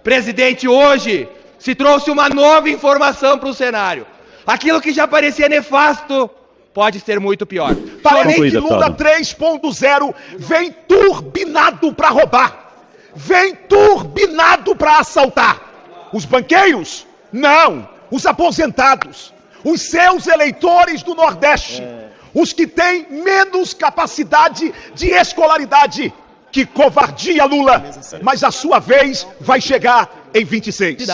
Presidente, hoje se trouxe uma nova informação para o cenário. Aquilo que já parecia nefasto pode ser muito pior. Parece que Lula 3.0 vem turbinado para roubar, vem turbinado para assaltar. Os banqueiros? Não. Os aposentados, os seus eleitores do Nordeste, os que têm menos capacidade de escolaridade. Que covardia, Lula! Mas a sua vez vai chegar em 26.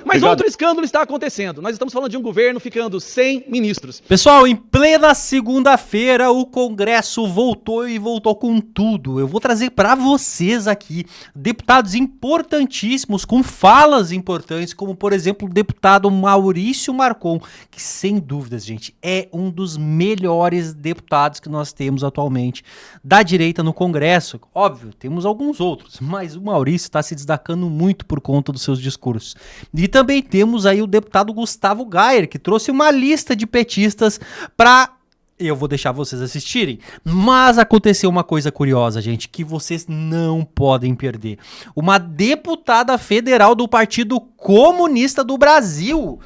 Mas outro escândalo está acontecendo. Nós estamos falando de um governo ficando sem ministros. Pessoal, em plena segunda-feira, o Congresso voltou e voltou com tudo. Eu vou trazer para vocês aqui deputados importantíssimos, com falas importantes, como, por exemplo, o deputado Maurício Marcon, que, sem dúvidas, gente, é um dos melhores deputados que nós temos atualmente da direita no Congresso. Óbvio, temos alguns outros, mas o Maurício está se destacando muito por conta dos seus discursos. E também temos aí o deputado Gustavo Gayer, que trouxe uma lista de petistas para... Eu vou deixar vocês assistirem. Mas aconteceu uma coisa curiosa, gente, que vocês não podem perder. Uma deputada federal do Partido Comunista do Brasil...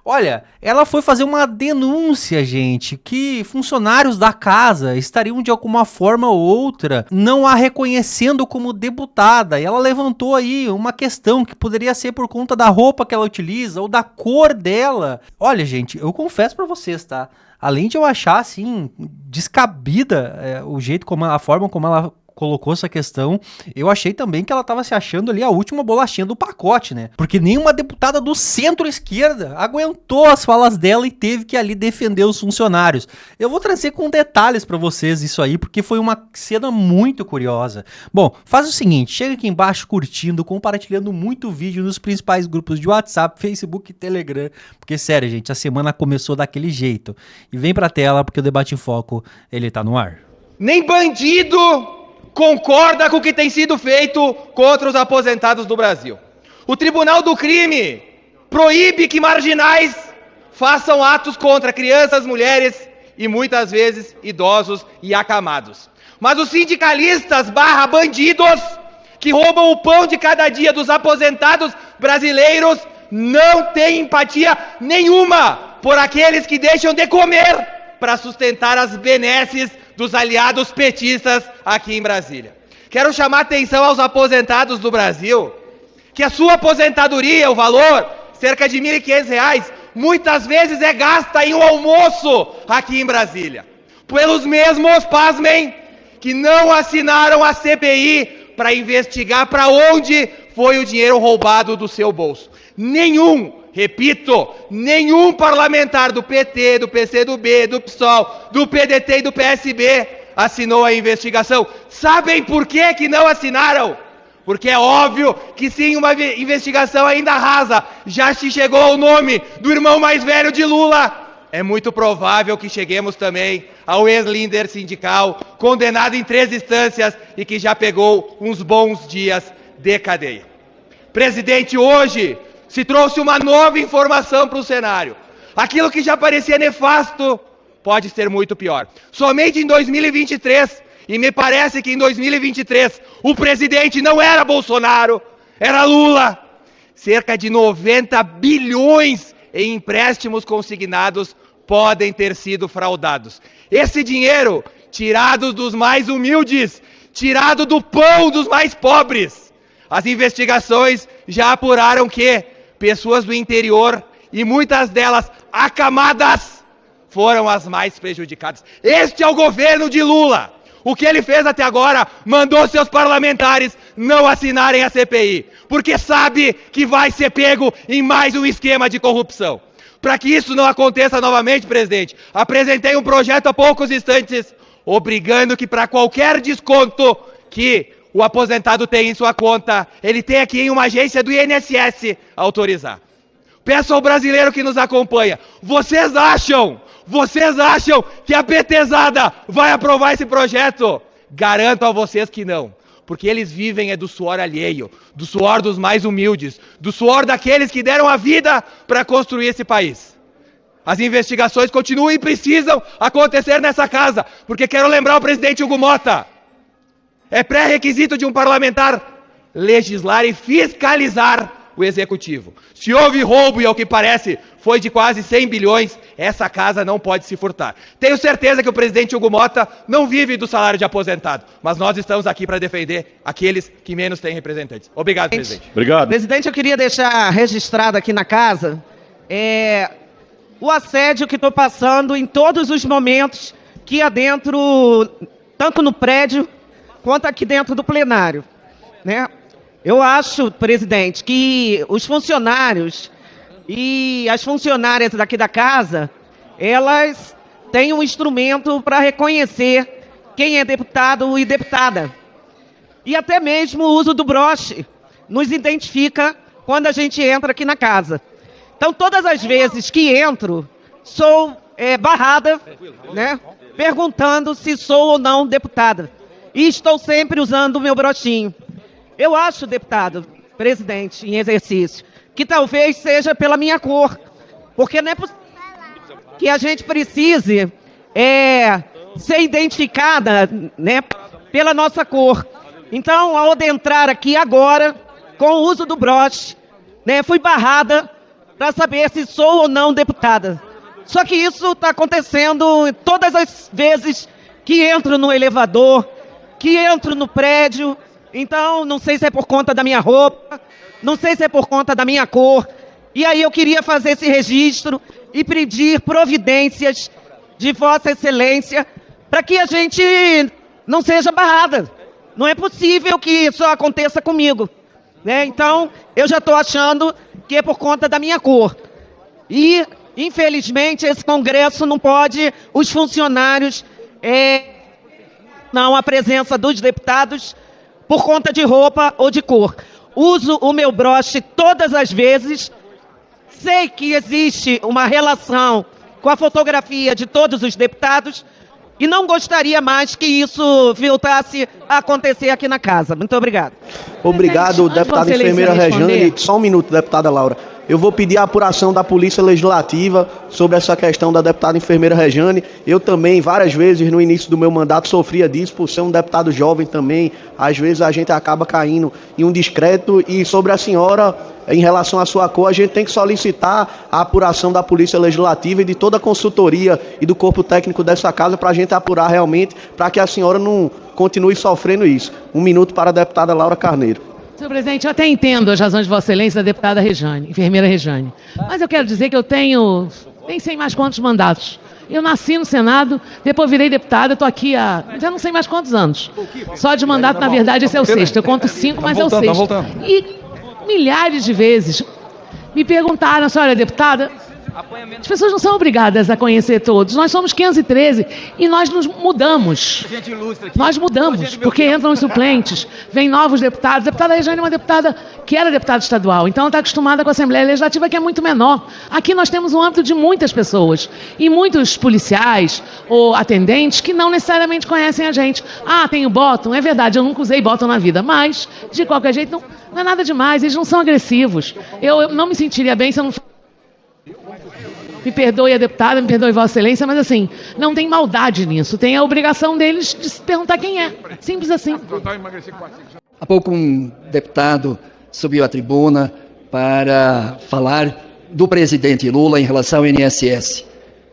Olha, ela foi fazer uma denúncia, gente, que funcionários da casa estariam de alguma forma ou outra não a reconhecendo como deputada. E ela levantou aí uma questão que poderia ser por conta da roupa que ela utiliza ou da cor dela. Olha, gente, eu confesso pra vocês, tá? Além de eu achar, assim, descabida o jeito como a forma como ela colocou essa questão, eu achei também que ela estava se achando ali a última bolachinha do pacote, né? Porque nenhuma deputada do centro-esquerda aguentou as falas dela e teve que ali defender os funcionários. Eu vou trazer com detalhes para vocês isso aí, porque foi uma cena muito curiosa. Bom, faz o seguinte, chega aqui embaixo curtindo, compartilhando muito o vídeo nos principais grupos de WhatsApp, Facebook e Telegram, porque sério, gente, a semana começou daquele jeito. E vem pra tela, porque o Debate em Foco, ele tá no ar. Nem bandido concorda com o que tem sido feito contra os aposentados do Brasil. O Tribunal do Crime proíbe que marginais façam atos contra crianças, mulheres e muitas vezes idosos e acamados. Mas os sindicalistas / bandidos que roubam o pão de cada dia dos aposentados brasileiros não têm empatia nenhuma por aqueles que deixam de comer para sustentar as benesses dos aliados petistas aqui em Brasília. Quero chamar atenção aos aposentados do Brasil, que a sua aposentadoria, o valor, cerca de R$ 1.500, muitas vezes é gasta em um almoço aqui em Brasília. Pelos mesmos, pasmem, que não assinaram a CPI para investigar para onde foi o dinheiro roubado do seu bolso. Repito, nenhum parlamentar do PT, do PCdoB, do PSOL, do PDT e do PSB assinou a investigação. Sabem por que não assinaram? Porque é óbvio que sim, uma investigação ainda rasa já se chegou ao nome do irmão mais velho de Lula. É muito provável que cheguemos também ao ex-líder sindical, condenado em 3 instâncias e que já pegou uns bons dias de cadeia. Presidente, hoje se trouxe uma nova informação para o cenário. Aquilo que já parecia nefasto pode ser muito pior. Somente em 2023, e me parece que em 2023 o presidente não era Bolsonaro, era Lula. Cerca de 90 bilhões em empréstimos consignados podem ter sido fraudados. Esse dinheiro tirado dos mais humildes, tirado do pão dos mais pobres. As investigações já apuraram que pessoas do interior, e muitas delas acamadas, foram as mais prejudicadas. Este é o governo de Lula. O que ele fez até agora, mandou seus parlamentares não assinarem a CPI, porque sabe que vai ser pego em mais um esquema de corrupção. Para que isso não aconteça novamente, presidente, apresentei um projeto há poucos instantes, obrigando que para qualquer desconto que o aposentado tem em sua conta, ele tem aqui em uma agência do INSS autorizar. Peço ao brasileiro que nos acompanha, vocês acham que a petezada vai aprovar esse projeto? Garanto a vocês que não, porque eles vivem do suor alheio, do suor dos mais humildes, do suor daqueles que deram a vida para construir esse país. As investigações continuam e precisam acontecer nessa casa, porque quero lembrar o presidente Hugo Motta, é pré-requisito de um parlamentar legislar e fiscalizar o executivo. Se houve roubo e ao que parece foi de quase 100 bilhões, essa casa não pode se furtar. Tenho certeza que o presidente Hugo Motta não vive do salário de aposentado, mas nós estamos aqui para defender aqueles que menos têm representantes. Obrigado, presidente. Obrigado. Presidente, eu queria deixar registrado aqui na casa o assédio que estou passando em todos os momentos que há dentro, tanto no prédio quanto aqui dentro do plenário, né? Eu acho, presidente, que os funcionários e as funcionárias daqui da casa, elas têm um instrumento para reconhecer quem é deputado e deputada. E até mesmo o uso do broche nos identifica quando a gente entra aqui na casa. Então, todas as vezes que entro, sou barrada, né, perguntando se sou ou não deputada. E estou sempre usando o meu brochinho. Eu acho, deputado, presidente, em exercício, que talvez seja pela minha cor, porque não é possível que a gente precise ser identificada, né, pela nossa cor. Então, ao adentrar aqui agora, com o uso do broche, né, fui barrada para saber se sou ou não deputada. Só que isso está acontecendo todas as vezes que entro no elevador, que entro no prédio. Então, não sei se é por conta da minha roupa, não sei se é por conta da minha cor. E aí eu queria fazer esse registro e pedir providências de Vossa Excelência para que a gente não seja barrada. Não é possível que isso aconteça comigo, né? Então, eu já estou achando que é por conta da minha cor. E, infelizmente, esse Congresso não pode, os funcionários, não a presença dos deputados por conta de roupa ou de cor. Uso o meu broche todas as vezes. Sei que existe uma relação com a fotografia de todos os deputados e não gostaria mais que isso voltasse a acontecer aqui na casa. Muito obrigado. Obrigado, deputada enfermeira Rejane. Só um minuto, deputada Laura. Eu vou pedir a apuração da Polícia Legislativa sobre essa questão da deputada enfermeira Rejane. Eu também, várias vezes, no início do meu mandato, sofria disso, por ser um deputado jovem também. Às vezes a gente acaba caindo em um discreto. E sobre a senhora, em relação à sua cor, a gente tem que solicitar a apuração da Polícia Legislativa e de toda a consultoria e do corpo técnico dessa casa para a gente apurar realmente, para que a senhora não continue sofrendo isso. Um minuto para a deputada Laura Carneiro. Senhor presidente, eu até entendo as razões de Vossa Excelência da deputada Rejane, enfermeira Rejane. Mas eu quero dizer que eu tenho, nem sei mais quantos mandatos. Eu nasci no Senado, depois virei deputada, estou aqui há, já não sei mais quantos anos. Só de mandato, na verdade, esse é o sexto. Eu conto 5, mas é o sexto. E milhares de vezes me perguntaram, a senhora é deputada? As pessoas não são obrigadas a conhecer todos. Nós somos 513 e nós nos mudamos. Nós mudamos, porque entram os suplentes, vêm novos deputados. A deputada Rejane é uma deputada que era deputada estadual, então ela está acostumada com a Assembleia Legislativa, que é muito menor. Aqui nós temos um âmbito de muitas pessoas e muitos policiais ou atendentes que não necessariamente conhecem a gente. Ah, tem o bottom, é verdade, eu nunca usei bottom na vida, mas, de qualquer jeito, não é nada demais, eles não são agressivos. Eu não me sentiria bem se eu não... Me perdoe a deputada, me perdoe Vossa Excelência, mas assim, não tem maldade nisso. Tem a obrigação deles de se perguntar quem é. Simples assim. Há pouco um deputado subiu à tribuna para falar do presidente Lula em relação ao INSS.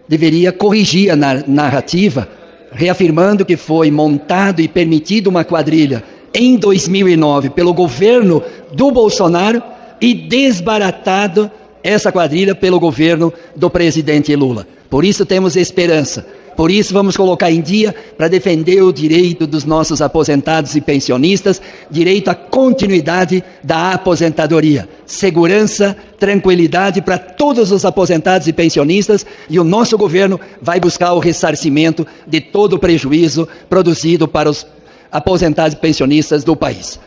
Deveria corrigir a narrativa, reafirmando que foi montado e permitido uma quadrilha em 2009 pelo governo do Bolsonaro e desbaratado essa quadrilha pelo governo do presidente Lula. Por isso temos esperança. Por isso vamos colocar em dia para defender o direito dos nossos aposentados e pensionistas, direito à continuidade da aposentadoria, segurança, tranquilidade para todos os aposentados e pensionistas, e o nosso governo vai buscar o ressarcimento de todo o prejuízo produzido para os aposentados e pensionistas do país.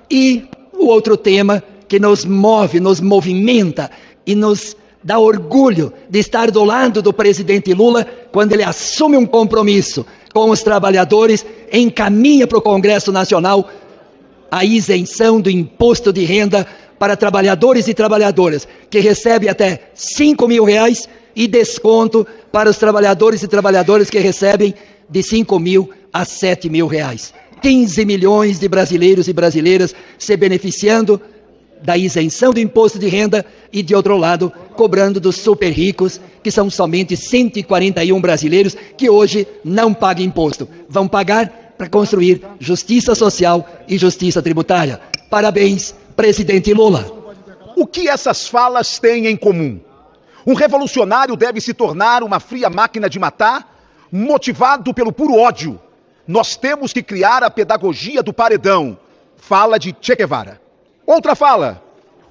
E o outro tema que nos move, nos movimenta e nos dá orgulho de estar do lado do presidente Lula quando ele assume um compromisso com os trabalhadores, encaminha para o Congresso Nacional a isenção do imposto de renda para trabalhadores e trabalhadoras que recebem até R$5.000 e desconto para os trabalhadores e trabalhadoras que recebem de R$5.000 a R$7.000. 15 milhões de brasileiros e brasileiras se beneficiando da isenção do imposto de renda e, de outro lado, cobrando dos super ricos, que são somente 141 brasileiros que hoje não pagam imposto. Vão pagar para construir justiça social e justiça tributária. Parabéns, presidente Lula. O que essas falas têm em comum? Um revolucionário deve se tornar uma fria máquina de matar, motivado pelo puro ódio. Nós temos que criar a pedagogia do paredão. Fala de Che Guevara. Outra fala: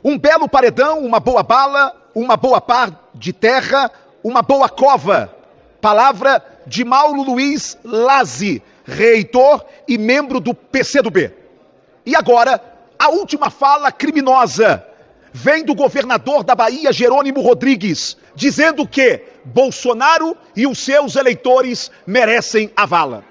um belo paredão, uma boa bala, uma boa par de terra, uma boa cova. Palavra de Mauro Luiz Lazi, reitor e membro do PCdoB. E agora, a última fala criminosa vem do governador da Bahia, Jerônimo Rodrigues, dizendo que Bolsonaro e os seus eleitores merecem a vala.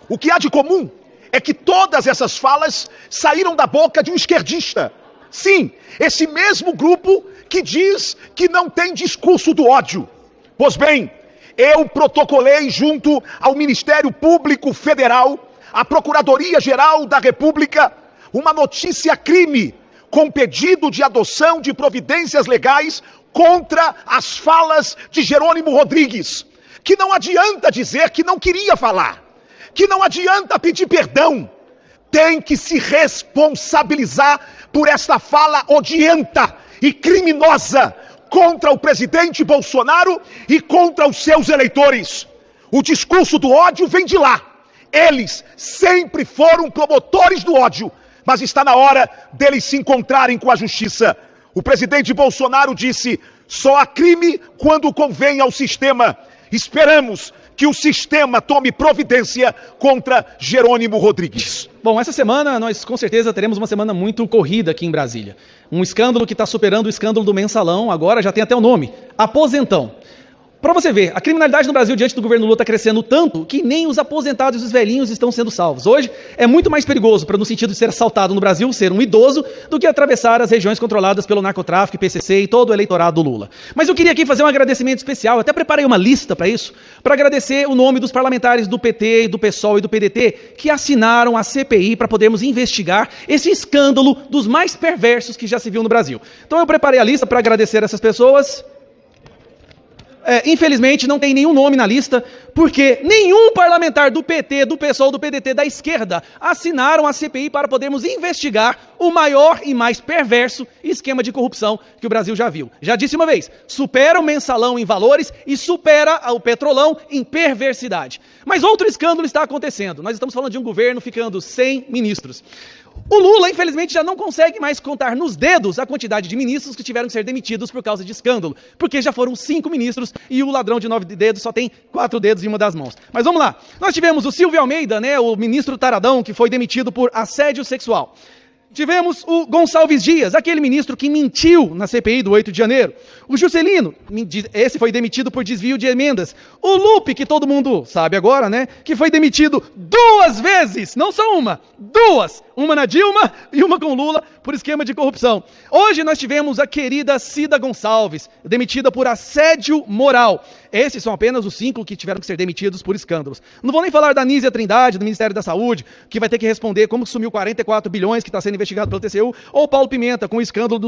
O que há de comum é que todas essas falas saíram da boca de um esquerdista. Sim, esse mesmo grupo que diz que não tem discurso do ódio. Pois bem, eu protocolei junto ao Ministério Público Federal, à Procuradoria-Geral da República, uma notícia crime com pedido de adoção de providências legais contra as falas de Jerônimo Rodrigues, que não adianta dizer que não queria falar, que não adianta pedir perdão, tem que se responsabilizar por esta fala odienta e criminosa contra o presidente Bolsonaro e contra os seus eleitores. O discurso do ódio vem de lá. Eles sempre foram promotores do ódio, mas está na hora deles se encontrarem com a justiça. O presidente Bolsonaro disse: só há crime quando convém ao sistema. Esperamos que o sistema tome providência contra Jerônimo Rodrigues. Bom, essa semana nós com certeza teremos uma semana muito corrida aqui em Brasília. Um escândalo que está superando o escândalo do mensalão, agora já tem até o nome, aposentão. Para você ver, a criminalidade no Brasil diante do governo Lula está crescendo tanto que nem os aposentados e os velhinhos estão sendo salvos. Hoje é muito mais perigoso, no sentido de ser assaltado no Brasil, ser um idoso, do que atravessar as regiões controladas pelo narcotráfico, PCC e todo o eleitorado do Lula. Mas eu queria aqui fazer um agradecimento especial, eu até preparei uma lista para isso, para agradecer o nome dos parlamentares do PT, do PSOL e do PDT que assinaram a CPI para podermos investigar esse escândalo dos mais perversos que já se viu no Brasil. Então eu preparei a lista para agradecer essas pessoas. Infelizmente não tem nenhum nome na lista, porque nenhum parlamentar do PT, do PSOL, do PDT, da esquerda assinaram a CPI para podermos investigar o maior e mais perverso esquema de corrupção que o Brasil já viu. Já disse uma vez, supera o mensalão em valores e supera o petrolão em perversidade. Mas outro escândalo está acontecendo. Nós estamos falando de um governo ficando sem ministros. O Lula, infelizmente, já não consegue mais contar nos dedos a quantidade de ministros que tiveram que ser demitidos por causa de escândalo, porque já foram 5 ministros e o ladrão de 9 dedos só tem 4 dedos em uma das mãos. Mas vamos lá. Nós tivemos o Silvio Almeida, o ministro taradão, que foi demitido por assédio sexual. Tivemos o Gonçalves Dias, aquele ministro que mentiu na CPI do 8 de janeiro. O Juscelino, esse foi demitido por desvio de emendas. O Lupe, que todo mundo sabe agora, que foi demitido 2 vezes, não só uma, 2. Uma na Dilma e uma com Lula por esquema de corrupção. Hoje nós tivemos a querida Cida Gonçalves, demitida por assédio moral. Esses são apenas os 5 que tiveram que ser demitidos por escândalos. Não vou nem falar da Nízia Trindade, do Ministério da Saúde, que vai ter que responder como sumiu 44 bilhões que está sendo investigado pelo TCU, ou Paulo Pimenta, com o escândalo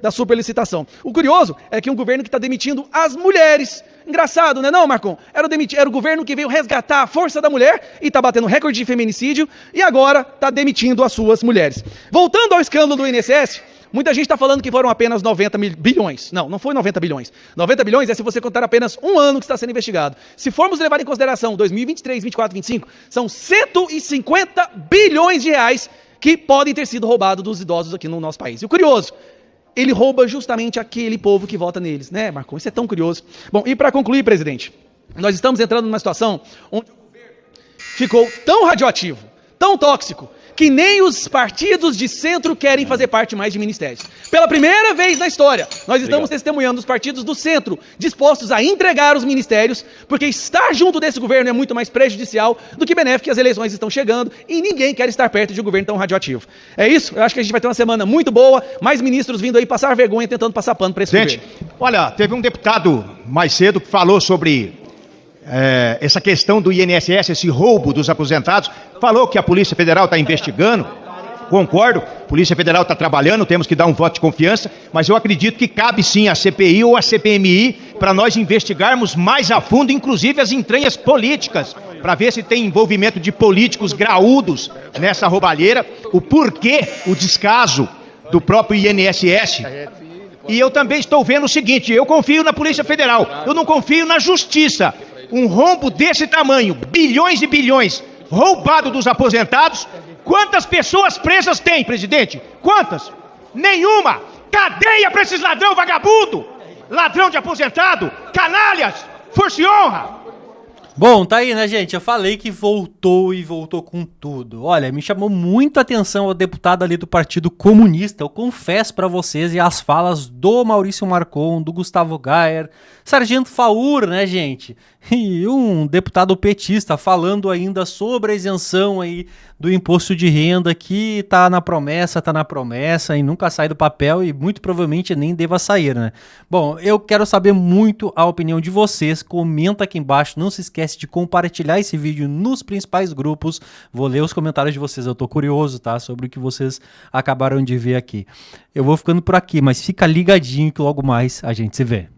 da superlicitação. O curioso é que um governo que está demitindo as mulheres. Engraçado, né não, Marcon? Era o governo que veio resgatar a força da mulher e está batendo recorde de feminicídio e agora está demitindo as suas mulheres. Voltando ao escândalo do INSS, muita gente está falando que foram apenas 90 bilhões. Não foi 90 bilhões. 90 bilhões é se você contar apenas um ano que está sendo investigado. Se formos levar em consideração 2023, 24, 25, são 150 bilhões de reais que podem ter sido roubados dos idosos aqui no nosso país. E o curioso, ele rouba justamente aquele povo que vota neles, né, Marcon? Isso é tão curioso. Bom, e para concluir, presidente, nós estamos entrando numa situação onde o governo ficou tão radioativo, tão tóxico, que nem os partidos de centro querem fazer parte mais de ministérios. Pela primeira vez na história, nós estamos testemunhando os partidos do centro dispostos a entregar os ministérios, porque estar junto desse governo é muito mais prejudicial do que benéfico, que as eleições estão chegando e ninguém quer estar perto de um governo tão radioativo. É isso, eu acho que a gente vai ter uma semana muito boa, mais ministros vindo aí passar vergonha, tentando passar pano para esse governo. Olha, teve um deputado mais cedo que falou sobre essa questão do INSS, esse roubo dos aposentados, falou que a Polícia Federal está investigando. concordo, a Polícia Federal está trabalhando, temos que dar um voto de confiança, mas eu acredito que cabe sim a CPI ou a CPMI para nós investigarmos mais a fundo, inclusive as entranhas políticas, para ver se tem envolvimento de políticos graúdos nessa roubalheira, o porquê, o descaso do próprio INSS. E eu também estou vendo o seguinte, eu confio na Polícia Federal, eu não confio na Justiça. Um rombo desse tamanho, bilhões e bilhões, roubado dos aposentados, quantas pessoas presas tem, presidente? Quantas? Nenhuma! Cadeia para esses ladrão vagabundo! Ladrão de aposentado, canalhas, força e honra! Bom, tá aí, né, gente? Eu falei que voltou e voltou com tudo. Olha, me chamou muito a atenção o deputado ali do Partido Comunista, eu confesso pra vocês, e as falas do Maurício Marcon, do Gustavo Gayer, Sargento Faur, né, gente? E um deputado petista falando ainda sobre a isenção aí do imposto de renda que tá na promessa e nunca sai do papel e muito provavelmente nem deva sair, né? Bom, eu quero saber muito a opinião de vocês, comenta aqui embaixo, não se esquece de compartilhar esse vídeo nos principais grupos, vou ler os comentários de vocês, eu tô curioso, tá? Sobre o que vocês acabaram de ver aqui. Eu vou ficando por aqui, mas fica ligadinho que logo mais a gente se vê.